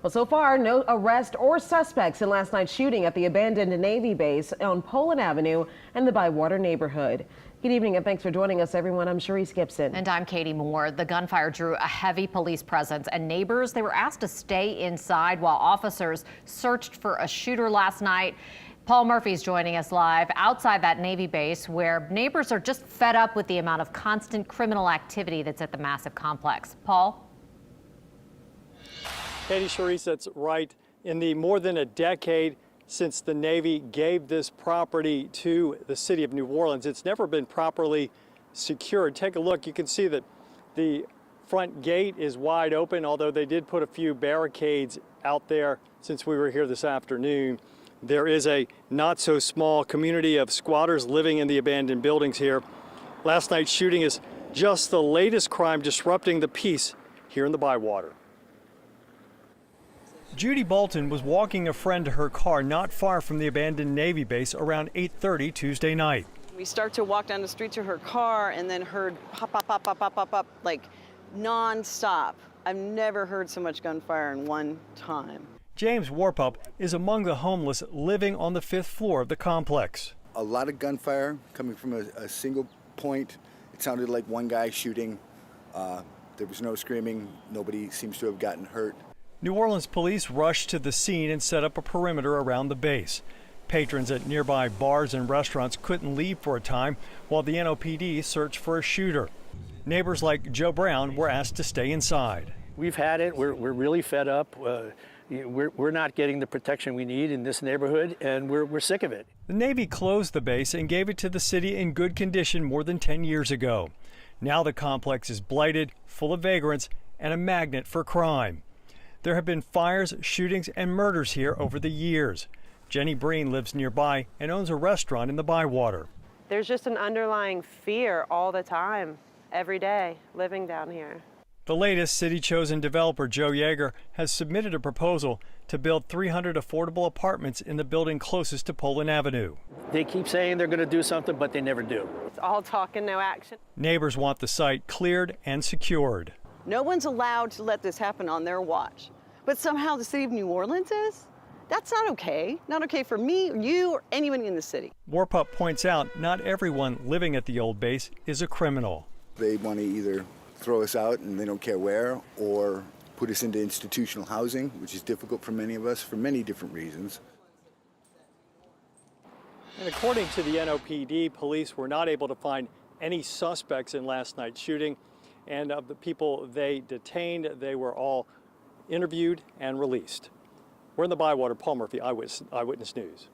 Well, so far, no arrest or suspects in last night's shooting at the abandoned Navy base on Poland Avenue and the Bywater neighborhood. Good evening and thanks for joining us, everyone. I'm Cherise Gibson. And I'm Katie Moore. The gunfire drew a heavy police presence, and neighbors, they were asked to stay inside while officers searched for a shooter last night. Paul Murphy's joining us live outside that Navy base, where neighbors are just fed up with the amount of constant criminal activity that's at the massive complex. Paul? Katie, Cherise, that's right. In the more than a decade since the Navy gave this property to the city of New Orleans, it's never been properly secured. Take a look. You can see that the front gate is wide open, although they did put a few barricades out there since we were here this afternoon. There is a not so small community of squatters living in the abandoned buildings here. Last night's shooting is just the latest crime disrupting the peace here in the Bywater. Judy Bolton was walking a friend to her car not far from the abandoned Navy base around 8:30 Tuesday night. We start to walk down the street to her car and then heard pop, pop, pop, pop, pop, pop, pop, like non-stop. I've never heard so much gunfire in one time. James Warpup is among the homeless living on the 5th floor of the complex. A lot of gunfire coming from a single point. It sounded like one guy shooting. There was no screaming. Nobody seems to have gotten hurt. New Orleans police rushed to the scene and set up a perimeter around the base. Patrons at nearby bars and restaurants couldn't leave for a time while the NOPD searched for a shooter. Neighbors like Joe Brown were asked to stay inside. We've had it. We're really fed up. We're not getting the protection we need in this neighborhood, and we're sick of it. The Navy closed the base and gave it to the city in good condition more than 10 years ago. Now the complex is blighted, full of vagrants, and a magnet for crime. There have been fires, shootings, and murders here over the years. Jenny Breen lives nearby and owns a restaurant in the Bywater. There's just an underlying fear all the time, every day, living down here. The latest city-chosen developer, Joe Yeager, has submitted a proposal to build 300 affordable apartments in the building closest to Poland Avenue. They keep saying they're going to do something, but they never do. It's all talk and no action. Neighbors want the site cleared and secured. No one's allowed to let this happen on their watch. But somehow the city of New Orleans is? That's not okay. Not okay for me, you, or anyone in the city. Warpup points out not everyone living at the old base is a criminal. They want to either throw us out and they don't care where, or put us into institutional housing, which is difficult for many of us for many different reasons. And according to the NOPD, police were not able to find any suspects in last night's shooting. And of the people they detained, they were all interviewed and released. We're in the Bywater. Paul Murphy, Eyewitness News.